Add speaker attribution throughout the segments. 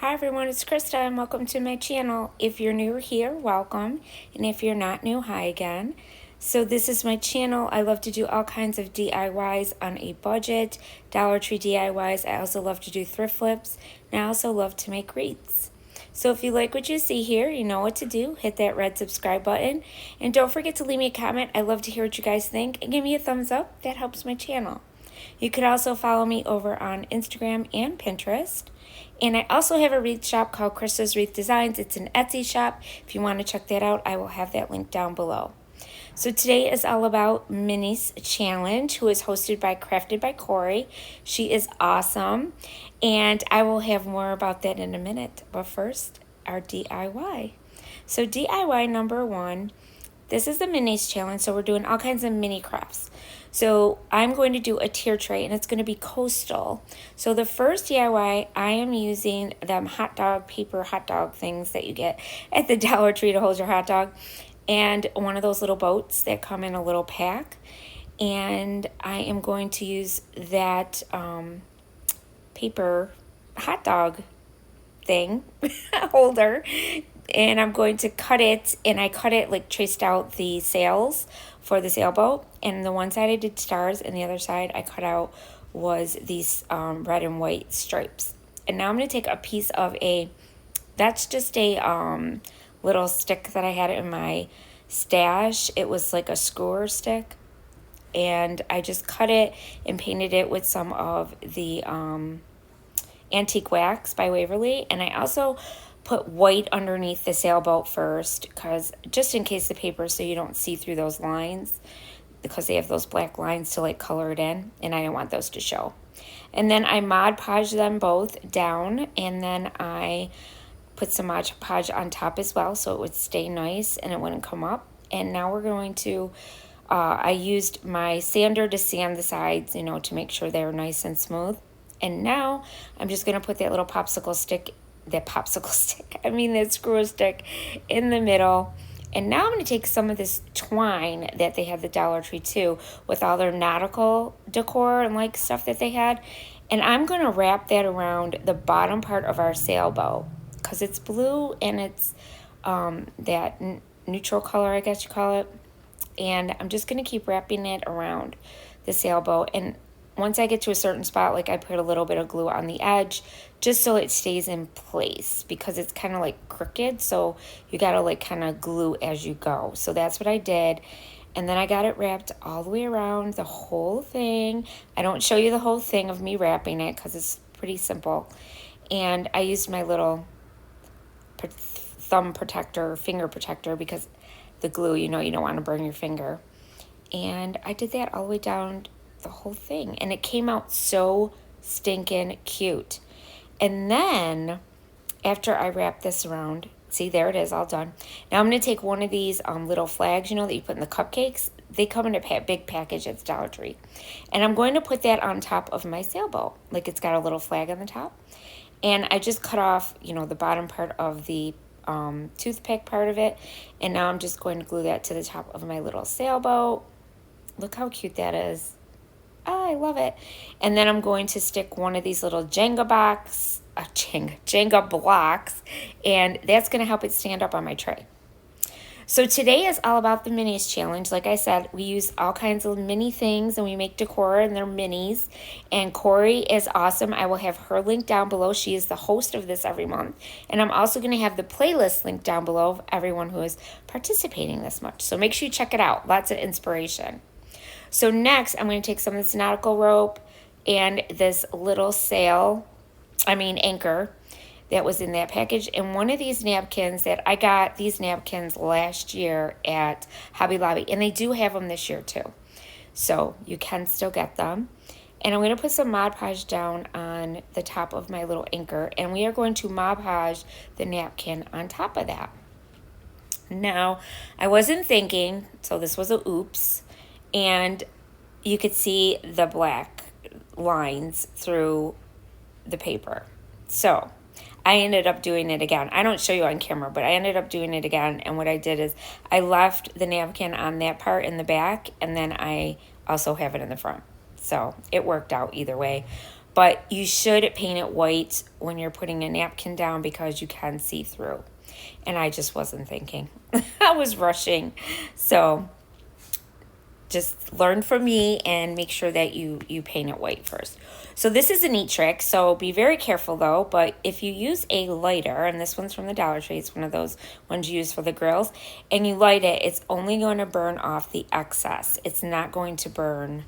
Speaker 1: Hi everyone, it's Krista and welcome to my channel. If you're new here, welcome. And if you're not new, hi again. So this is my channel. I love to do all kinds of DIYs on a budget, Dollar Tree DIYs. I also love to do thrift flips, and I also love to make wreaths. So if you like what you see here, you know what to do. Hit that red subscribe button. And don't forget to leave me a comment. I love to hear what you guys think. And give me a thumbs up. That helps my channel. You could also follow me over on Instagram and Pinterest. And I also have a wreath shop called Krista's Wreath Designs. It's an Etsy shop. If you want to check that out, I will have that link down below. So today is all about Minnie's Challenge, who is hosted by Crafted by Corie. She is awesome. And I will have more about that in a minute. But first, our DIY. So DIY number 1. This is the Minnie's Challenge, so we're doing all kinds of mini crafts. So I'm going to do a tier tray, and it's going to be coastal. So the first DIY, I am using them paper hot dog things that you get at the Dollar Tree to hold your hot dog, and one of those little boats that come in a little pack. And I am going to use that paper hot dog thing holder, and I'm going to cut it, and I cut it like traced out the sails for the sailboat, and the one side I did stars and the other side I cut out was these red and white stripes. And now I'm going to take a piece of that's just a little stick that I had in my stash. It was like a skewer stick, and I just cut it and painted it with some of the antique wax by Waverly, and I also put white underneath the sailboat first, because just in case the paper, so you don't see through those lines, because they have those black lines to like color it in, and I didn't want those to show. And then I Mod Podge them both down, and then I put some Mod Podge on top as well, so it would stay nice and it wouldn't come up. And now we're going to I used my sander to sand the sides, to make sure they're nice and smooth. And now I'm just going to put that screw stick in the middle. And now I'm going to take some of this twine that they have at the Dollar Tree too, with all their nautical decor and like stuff that they had. And I'm going to wrap that around the bottom part of our sailboat, because it's blue and it's that neutral color, I guess you call it. And I'm just going to keep wrapping it around the sailboat. And once I get to a certain spot, like I put a little bit of glue on the edge just so it stays in place, because it's kind of like crooked. So you got to like kind of glue as you go. So that's what I did. And then I got it wrapped all the way around the whole thing. I don't show you the whole thing of me wrapping it because it's pretty simple. And I used my little thumb protector, finger protector, because the glue, you don't want to burn your finger. And I did that all the way down the whole thing, and it came out so stinking cute. And then after I wrap this around, see, there it is, all done. Now I'm going to take one of these little flags, that you put in the cupcakes. They come in a big package at the Dollar Tree, and I'm going to put that on top of my sailboat, like it's got a little flag on the top. And I just cut off the bottom part of the toothpick part of it, and now I'm just going to glue that to the top of my little sailboat. Look how cute that is. Oh, I love it. And then I'm going to stick one of these little Jenga blocks, and that's going to help it stand up on my tray. So today is all about the Minis Challenge. Like I said, we use all kinds of mini things, and we make decor, and they're minis. And Corie is awesome. I will have her link down below. She is the host of this every month. And I'm also going to have the playlist link down below of everyone who is participating this much. So make sure you check it out. Lots of inspiration. So next, I'm going to take some of this nautical rope and this little anchor that was in that package, and one of these napkins that I got these napkins last year at Hobby Lobby, and they do have them this year too. So you can still get them. And I'm going to put some Mod Podge down on the top of my little anchor, and we are going to Mod Podge the napkin on top of that. Now, I wasn't thinking, so this was a oops. And you could see the black lines through the paper. So I ended up doing it again. I don't show you on camera, but I ended up doing it again. And what I did is I left the napkin on that part in the back, and then I also have it in the front. So it worked out either way. But you should paint it white when you're putting a napkin down because you can see through. And I just wasn't thinking. I was rushing. So just learn from me and make sure that you paint it white first. So this is a neat trick, so be very careful though. But if you use a lighter, and this one's from the Dollar Tree, it's one of those ones you use for the grills, and you light it, it's only going to burn off the excess. It's not going to burn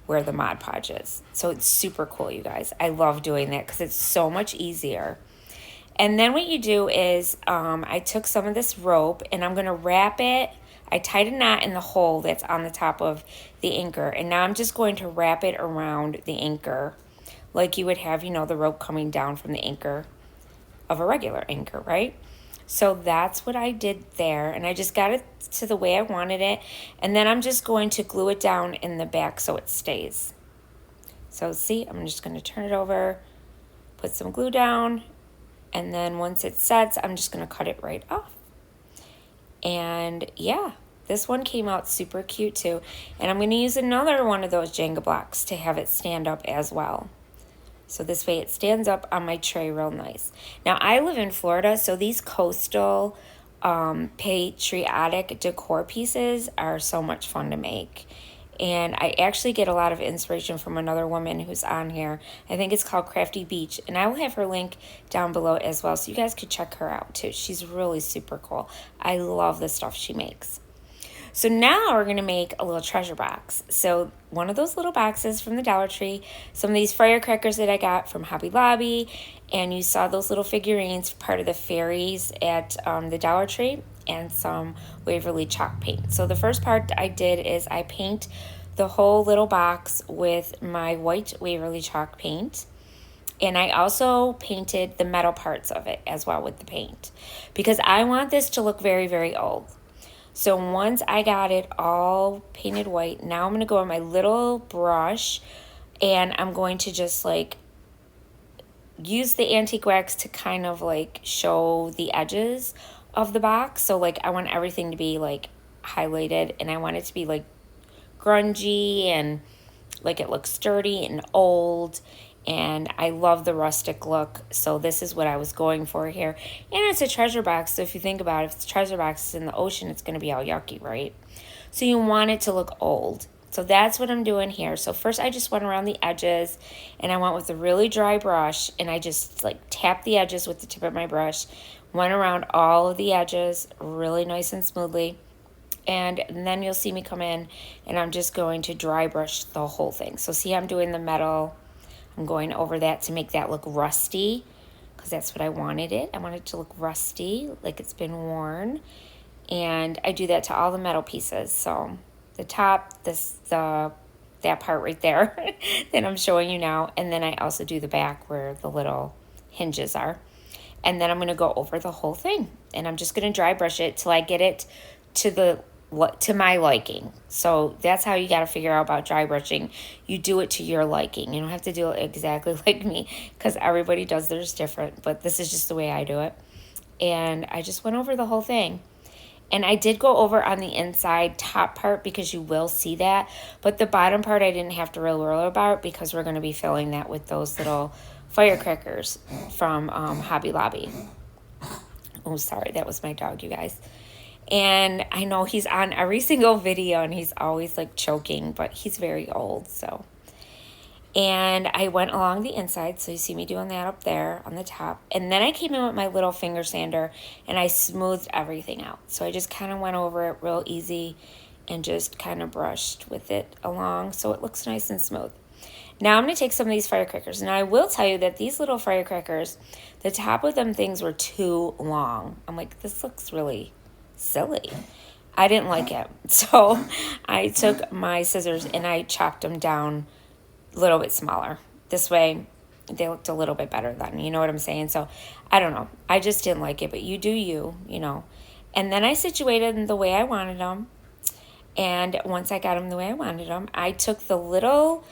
Speaker 1: where the Mod Podge is. So it's super cool, you guys. I love doing that because it's so much easier. And then what you do is I took some of this rope and I'm going to wrap it. I tied a knot in the hole that's on the top of the anchor. And now I'm just going to wrap it around the anchor like you would have, you know, the rope coming down from the anchor of a regular anchor, right? So that's what I did there. And I just got it to the way I wanted it. And then I'm just going to glue it down in the back so it stays. So see, I'm just going to turn it over, put some glue down. And then once it sets, I'm just going to cut it right off. And yeah, this one came out super cute too. And I'm going to use another one of those Jenga blocks to have it stand up as well. So this way it stands up on my tray real nice. Now I live in Florida, so these coastal patriotic decor pieces are so much fun to make. And I actually get a lot of inspiration from another woman who's on here. I think it's called Crafty Beach. And I will have her link down below as well, so you guys could check her out too. She's really super cool. I love the stuff she makes. So now we're going to make a little treasure box. So one of those little boxes from the Dollar Tree, some of these firecrackers that I got from Hobby Lobby, and you saw those little figurines, part of the fairies at the Dollar Tree, and some Waverly chalk paint. So the first part I did is I paint the whole little box with my white Waverly chalk paint. And I also painted the metal parts of it as well with the paint, because I want this to look very, very old. So once I got it all painted white, now I'm going to go on my little brush and I'm going to just like use the antique wax to kind of like show the edges of the box. So like I want everything to be like highlighted, and I want it to be like grungy and like it looks sturdy and old. And I love the rustic look, so this is what I was going for here. And it's a treasure box, so if you think about it, if it's a treasure box in the ocean, it's going to be all yucky, right? So you want it to look old. So that's what I'm doing here. So first I just went around the edges, and I went with a really dry brush, and I just like tapped the edges with the tip of my brush, went around all of the edges really nice and smoothly. And then you'll see me come in, and I'm just going to dry brush the whole thing. So see, I'm doing the metal. I'm going over that to make that look rusty, because that's what I wanted it. I wanted it to look rusty, like it's been worn. And I do that to all the metal pieces. So the top, that part right there that I'm showing you now. And then I also do the back where the little hinges are. And then I'm going to go over the whole thing. And I'm just going to dry brush it till I get it to my liking. So that's how you got to figure out about dry brushing. You do it to your liking. You don't have to do it exactly like me, because everybody does theirs different, but this is just the way I do it. And I just went over the whole thing. And I did go over on the inside top part because you will see that, but the bottom part I didn't have to really worry about because we're going to be filling that with those little firecrackers from Hobby Lobby. Oh, sorry, that was my dog, you guys. And I know he's on every single video and he's always like choking, but he's very old, so. And I went along the inside, so you see me doing that up there on the top. And then I came in with my little finger sander and I smoothed everything out. So I just kind of went over it real easy and just kind of brushed with it along so it looks nice and smooth. Now I'm going to take some of these firecrackers. Now I will tell you that these little firecrackers, the top of them things were too long. I'm like, this looks really silly. I didn't like it. So I took my scissors and I chopped them down a little bit smaller. This way they looked a little bit better then. You know what I'm saying? So I don't know. I just didn't like it, but you do you know. And then I situated them the way I wanted them. And once I got them the way I wanted them, I took the little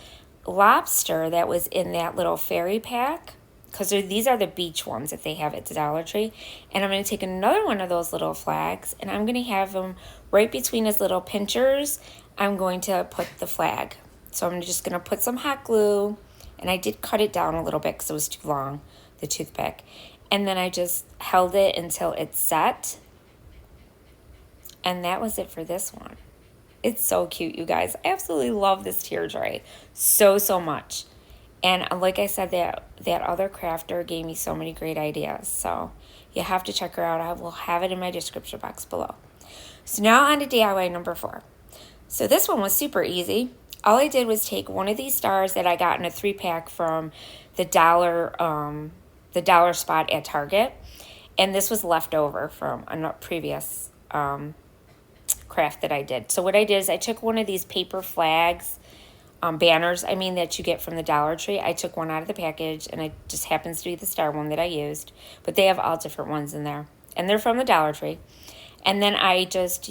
Speaker 1: lobster that was in that little fairy pack, because these are the beach ones that they have at the Dollar Tree. And I'm going to take another one of those little flags, and I'm going to have them right between his little pinchers. I'm going to put the flag. So I'm just going to put some hot glue And I did cut it down a little bit because it was too long, the toothpick. And then I just held it until it set. And that was it for this one. It's so cute, you guys. I absolutely love this tier tray so, so much. And like I said, that other crafter gave me so many great ideas. So you have to check her out. I will have it in my description box below. So now on to DIY number 4. So this one was super easy. All I did was take one of these stars that I got in a 3-pack from the dollar spot at Target. And this was left over from a previous craft that I did. So what I did is I took one of these paper flags, banners, that you get from the Dollar Tree. I took one out of the package, and it just happens to be the star one that I used. But they have all different ones in there. And they're from the Dollar Tree. And then I just,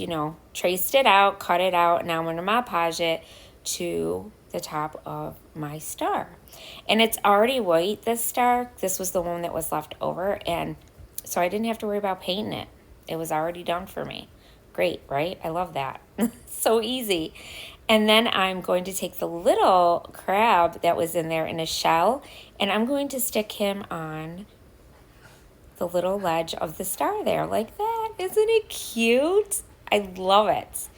Speaker 1: traced it out, cut it out, and now I'm going to Mod Podge it to the top of my star. And it's already white, this star. This was the one that was left over, and so I didn't have to worry about painting it. It was already done for me. Great, right? I love that. So easy. And then I'm going to take the little crab that was in there in a shell, and I'm going to stick him on the little ledge of the star there like that. Isn't it cute? I love it.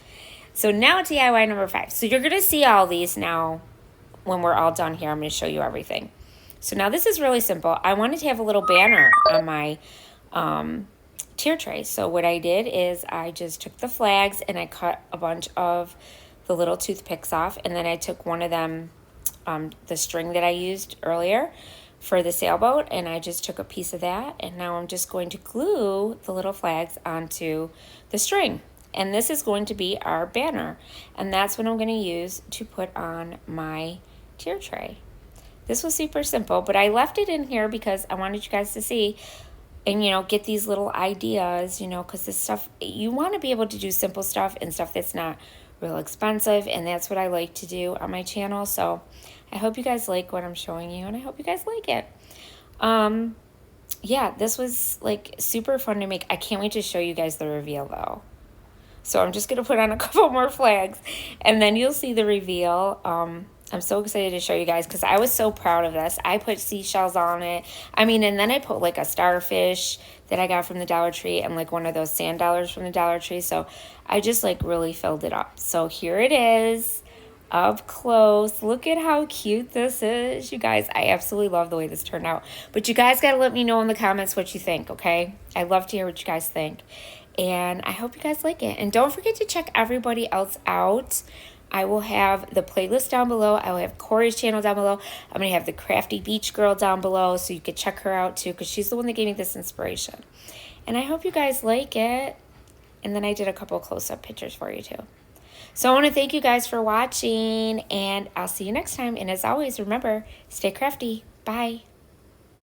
Speaker 1: So now DIY number 5. So you're going to see all these now when we're all done here. I'm going to show you everything. So now this is really simple. I wanted to have a little banner on my tier tray. So what I did is I just took the flags and I cut a bunch of the little toothpicks off, and then I took one of them, the string that I used earlier for the sailboat, and I just took a piece of that, and now I'm just going to glue the little flags onto the string. And this is going to be our banner, and that's what I'm going to use to put on my tier tray. This was super simple, but I left it in here because I wanted you guys to see and, get these little ideas, because this stuff, you want to be able to do simple stuff and stuff that's not real expensive, and that's what I like to do on my channel. So I hope you guys like what I'm showing you, and I hope you guys like it. Yeah, this was like super fun to make. I can't wait to show you guys the reveal though. So I'm just going to put on a couple more flags, and then you'll see the reveal. I'm so excited to show you guys because I was so proud of this. I put seashells on it. And then I put like a starfish that I got from the Dollar Tree and like one of those sand dollars from the Dollar Tree. So I just like really filled it up. So here it is up close. Look at how cute this is, you guys. I absolutely love the way this turned out. But you guys got to let me know in the comments what you think, okay? I love to hear what you guys think. And I hope you guys like it. And don't forget to check everybody else out. I will have the playlist down below. I will have Corie's channel down below. I'm going to have the Crafty Beach Girl down below, so you can check her out too, because she's the one that gave me this inspiration. And I hope you guys like it. And then I did a couple close-up pictures for you too. So I want to thank you guys for watching, and I'll see you next time. And as always, remember, stay crafty. Bye.